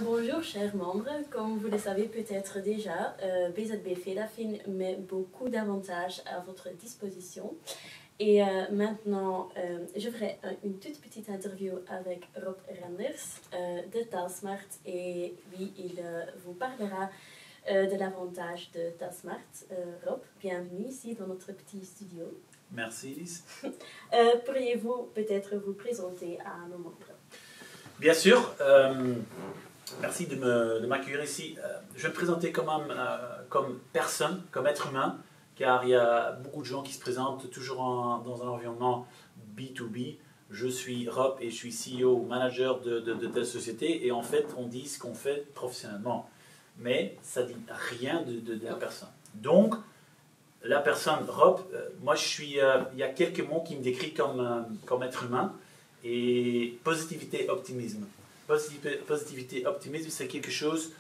Bonjour chers membres, comme vous le savez peut-être déjà, BZB Fedafin met beaucoup d'avantages à votre disposition. Et maintenant, je ferai une toute petite interview avec Rob Renders de Talsmart et lui, il vous parlera de l'avantage de Talsmart. Rob, bienvenue ici dans notre petit studio. Merci Elise. Pourriez-vous peut-être vous présenter à nos membres? Bien sûr, merci de m'accueillir ici. Je vais me présenter comme personne, comme être humain, car il y a beaucoup de gens qui se présentent toujours dans un environnement B2B. Je suis Rob et je suis CEO ou manager de telle société et en fait on dit ce qu'on fait professionnellement. Mais ça ne dit rien de la personne. Donc, la personne Rob, moi je suis, il y a quelques mots qui me décrivent comme être humain. Et positivité, optimisme. Positivité, optimisme, c'est quelque chose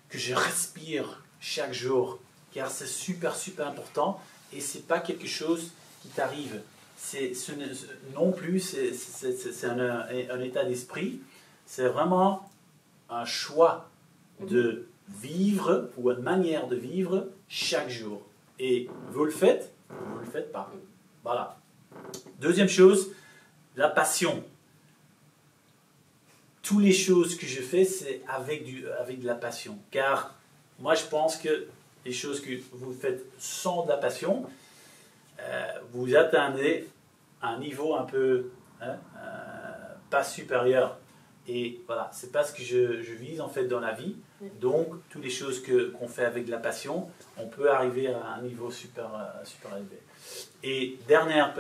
que je respire chaque jour, car c'est super important et c'est pas quelque chose qui t'arrive. Non plus, c'est un état d'esprit. C'est vraiment un choix de vivre ou une manière de vivre chaque jour. Et vous le faites ou vous le faites pas. Voilà. Deuxième chose, la passion. Toutes les choses que je fais, c'est avec de la passion. Car moi, je pense que les choses que vous faites sans de la passion, vous atteindrez un niveau un peu pas supérieur. Et voilà, c'est pas ce que je vise en fait dans la vie. Donc, toutes les choses qu'on fait avec de la passion, on peut arriver à un niveau super élevé. Et dernière,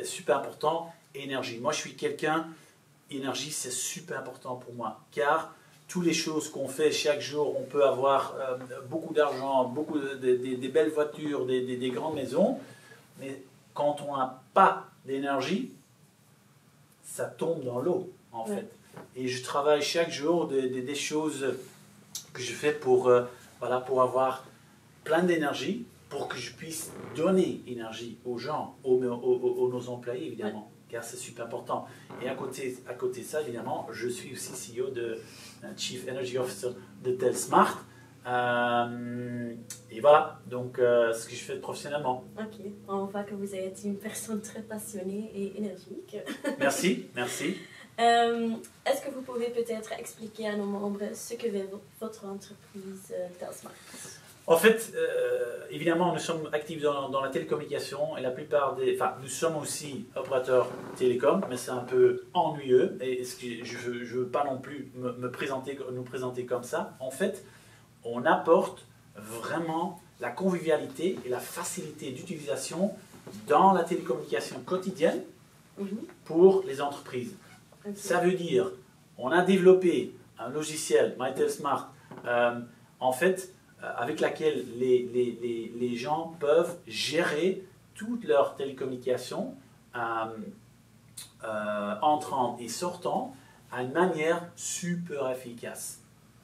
super important, énergie. Moi, je suis quelqu'un... Énergie, c'est super important pour moi, car toutes les choses qu'on fait chaque jour, on peut avoir beaucoup d'argent, des belles voitures, des grandes maisons, mais quand on n'a pas d'énergie, ça tombe dans l'eau, en fait. Et je travaille chaque jour des choses que je fais pour avoir plein d'énergie, pour que je puisse donner énergie aux gens, nos employés, évidemment. Car c'est super important. Et à côté de ça, évidemment, je suis aussi CEO de Chief Energy Officer de Talsmart. Et voilà, donc ce que je fais professionnellement. Ok, on voit que vous êtes une personne très passionnée et énergique. Merci, merci. Est-ce que vous pouvez peut-être expliquer à nos membres ce que fait votre entreprise Talsmart? En fait, évidemment, nous sommes actifs dans la télécommunication et la plupart nous sommes aussi opérateurs télécom, mais c'est un peu ennuyeux et je ne veux pas non plus nous présenter comme ça. En fait, on apporte vraiment la convivialité et la facilité d'utilisation dans la télécommunication quotidienne pour les entreprises. Okay. Ça veut dire, on a développé un logiciel, MyTalsmart, en fait, avec laquelle les gens peuvent gérer toutes leurs télécommunications entrant et sortant à une manière super efficace.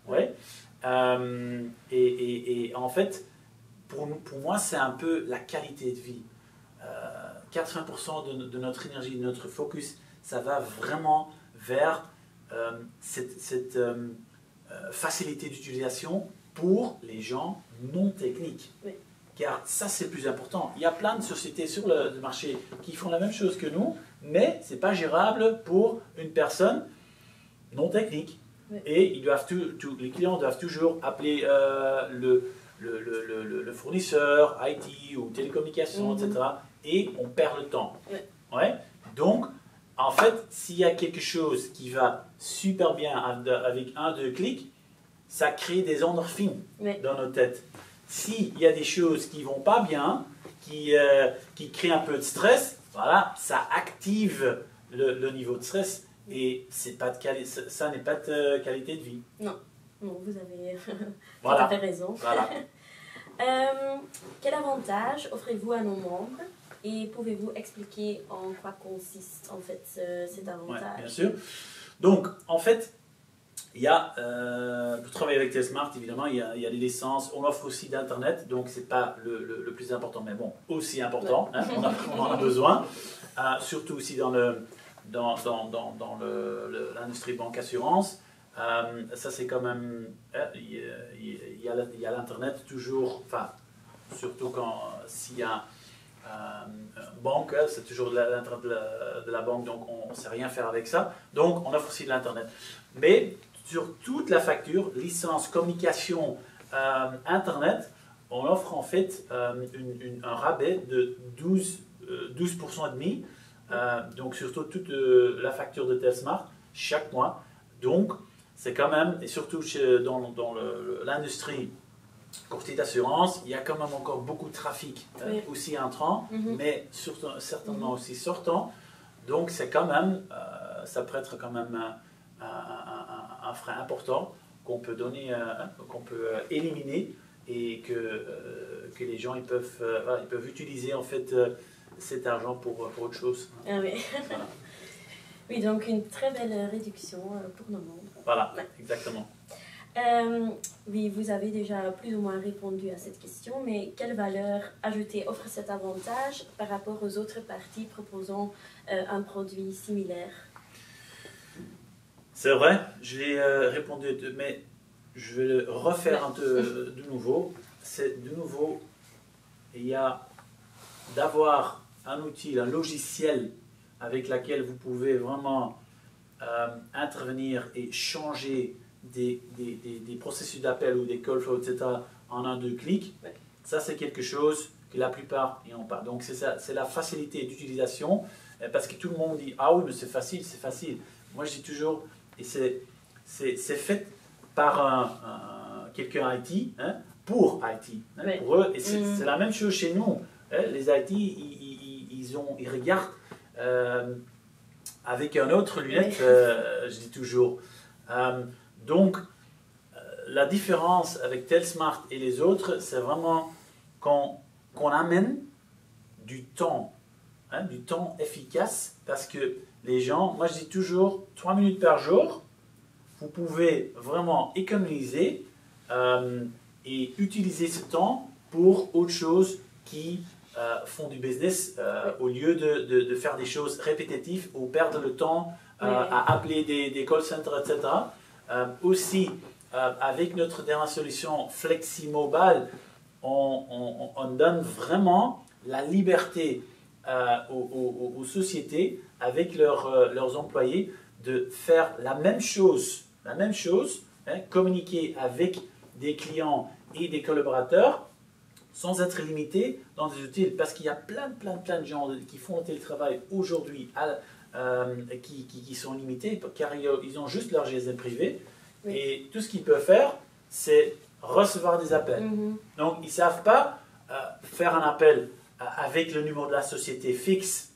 Ouais. Et en fait, pour moi, c'est un peu la qualité de vie. 80% de notre énergie, de notre focus, ça va vraiment vers cette facilité d'utilisation pour les gens non techniques. Oui. Car ça, c'est le plus important. Il y a plein de sociétés sur le marché qui font la même chose que nous, mais ce n'est pas gérable pour une personne non technique. Oui. Et les clients doivent toujours appeler le fournisseur, IT ou télécommunications, etc. Et on perd le temps. Oui. Ouais. Donc, en fait, s'il y a quelque chose qui va super bien avec 1-2 clics, ça crée des endorphines dans nos têtes. S'il y a des choses qui ne vont pas bien, qui créent un peu de stress, voilà, ça active le niveau de stress et ça n'est pas de qualité de vie. Non, vous avez tout à fait raison. Voilà. Quel avantage offrez-vous à nos membres et pouvez-vous expliquer en quoi consiste en fait cet avantage? Ouais, bien sûr. Donc, en fait, il y a, pour travailler avec Talsmart, évidemment, il y a des licences. On offre aussi d'Internet, donc ce n'est pas le plus important, mais bon, aussi important. Hein, on en a besoin, surtout aussi dans l'industrie banque-assurance. Ça, c'est quand même... Il y a l'Internet toujours, enfin, surtout s'il y a une banque, c'est toujours l'Internet de la banque, donc on ne sait rien faire avec ça. Donc, on offre aussi de l'Internet. Mais sur toute la facture, licence, communication, Internet, on offre en fait un rabais de 12% et demi. Donc, surtout toute la facture de Telsmart chaque mois. Donc, c'est quand même, et surtout dans l'industrie courtier d'assurance, il y a quand même encore beaucoup de trafic, Oui. aussi entrant, mais surtout, certainement aussi sortant. Donc, c'est quand même, ça peut être quand même un frein important qu'on peut donner, qu'on peut éliminer et que les gens ils peuvent utiliser en fait cet argent pour autre chose. Ah oui. Voilà. Oui, donc une très belle réduction pour nos membres. Voilà, Ouais. exactement. Oui, vous avez déjà plus ou moins répondu à cette question, mais quelle valeur ajoutée offre cet avantage par rapport aux autres parties proposant un produit similaire? C'est vrai, je l'ai répondu, mais je vais le refaire de nouveau. C'est de nouveau, il y a d'avoir un outil, un logiciel avec lequel vous pouvez vraiment intervenir et changer des processus d'appel ou des call flows, etc. en un, deux clics. Ouais. Ça, c'est quelque chose que la plupart n'ont pas. Donc, c'est la facilité d'utilisation parce que tout le monde dit « Ah oui, mais c'est facile, c'est facile ». Moi, je dis toujours, et c'est fait par quelqu'un IT, hein, pour IT, hein, Ouais. pour eux. Et c'est la même chose chez nous. Hein, les IT, ils regardent avec un autre lunette, je dis toujours. Donc, la différence avec Telsmart et les autres, c'est vraiment qu'on amène du temps, hein, du temps efficace, parce que les gens, moi je dis toujours 3 minutes par jour, vous pouvez vraiment économiser et utiliser ce temps pour autre chose qui font du business au lieu de faire des choses répétitives ou perdre le temps à appeler des call centers, etc. Aussi, avec notre dernière solution FlexiMobile, on donne vraiment la liberté aux sociétés avec leurs employés de faire la même chose, hein, communiquer avec des clients et des collaborateurs sans être limité dans des outils, parce qu'il y a plein de gens qui font le télétravail aujourd'hui qui sont limités car ils ont juste leur GSM privé. Oui. Et tout ce qu'ils peuvent faire, c'est recevoir des appels. Donc, ils ne savent pas faire un appel avec le numéro de la société fixe,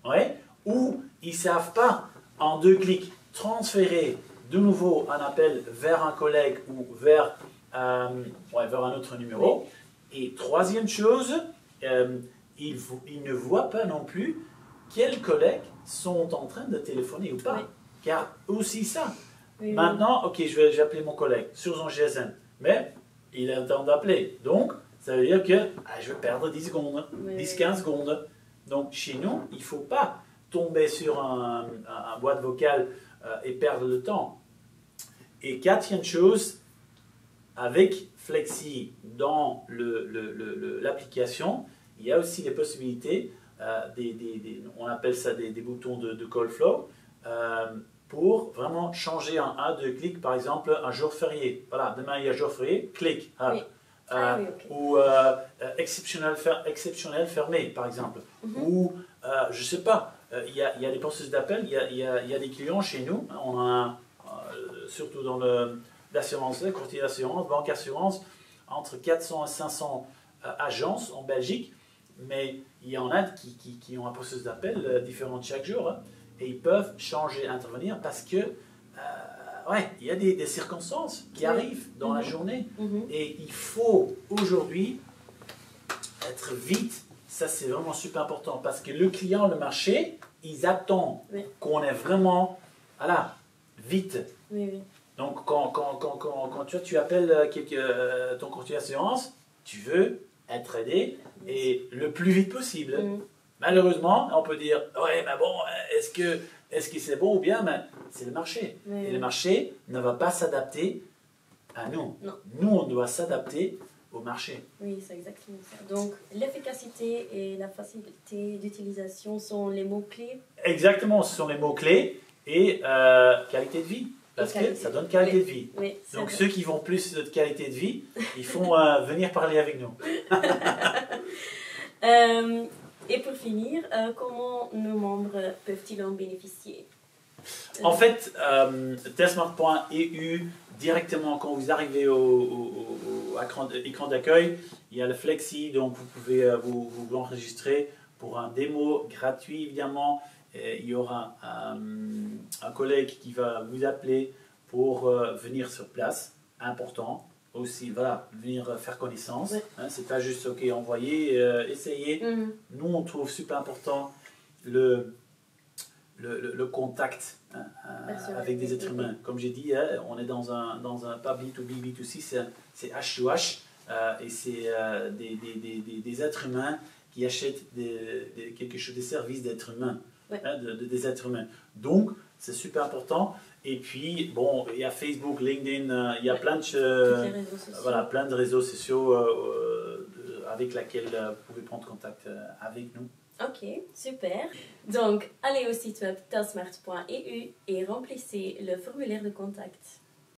ouais, ou ils ne savent pas, en 2 clics, transférer de nouveau un appel vers un collègue ou vers un autre numéro. Oui. Et troisième chose, ils ne voient pas non plus quels collègues sont en train de téléphoner ou pas. Oui. Car aussi ça. Oui, maintenant, ok, je vais appeler mon collègue sur son GSM, mais il a le temps d'appeler. Donc, ça veut dire que je vais perdre 10 secondes, 10-15 secondes. Donc, chez nous, il ne faut pas tomber sur un boîte vocale et perdre le temps. Et quatrième chose, avec Flexi dans l'application, il y a aussi les possibilités, on appelle ça des boutons de call flow, pour vraiment changer en 1-2 clics, par exemple, un jour férié. Voilà, demain il y a jour férié, clic. Oui. Okay. Ou exceptionnel fermé, par exemple. Ou, je ne sais pas, il y a des processus d'appel, il y a des clients chez nous, on en a surtout dans l'assurance, courtier d'assurance, banque assurance, entre 400 et 500 agences en Belgique, mais il y en a qui ont un processus d'appel différent chaque jour, hein, et ils peuvent changer, intervenir, parce que il y a des circonstances qui arrivent dans la journée, et il faut aujourd'hui être vite. Ça, c'est vraiment super important, parce que le client, le marché, ils attendent qu'on est vraiment, voilà, vite. Donc, quand tu appelles ton courtier d'assurance, tu veux être aidé et le plus vite possible. Malheureusement, on peut dire, ouais, mais bon, est-ce que c'est bon ou bien? Mais c'est le marché. Oui, Et le marché ne va pas s'adapter à nous. Non. Nous, on doit s'adapter au marché. Oui, c'est exactement ça. Donc, l'efficacité et la facilité d'utilisation sont les mots-clés. Exactement, ce sont les mots-clés et qualité de vie. Parce que ça donne qualité de vie. Oui, Donc vrai. ceux qui vont plus de qualité de vie, ils font venir parler avec nous. Et pour finir, comment nos membres peuvent-ils en bénéficier? En fait, testmark.eu, directement quand vous arrivez au écran d'accueil, il y a le Flexi, donc vous pouvez vous enregistrer pour un démo gratuit évidemment. Et il y aura un collègue qui va vous appeler pour venir sur place, important. Aussi, voilà, venir faire connaissance. Ouais. Hein, c'est pas juste, ok, envoyer, essayer. Mhm. Nous, on trouve super important le contact hein, avec des êtres humains. Comme j'ai dit, hein, on est dans un pas B2B, B2C, c'est H2H, et c'est des êtres humains qui achètent quelque chose, des services d'êtres humains, Ouais. hein, des êtres humains. Donc, c'est super important. Et puis, bon, il y a Facebook, LinkedIn, il y a Ouais. plein de Tous les réseaux sociaux. voilà, plein de réseaux sociaux avec lesquels vous pouvez prendre contact avec nous. Ok, super. Donc, allez au site web telsmart.eu et remplissez le formulaire de contact.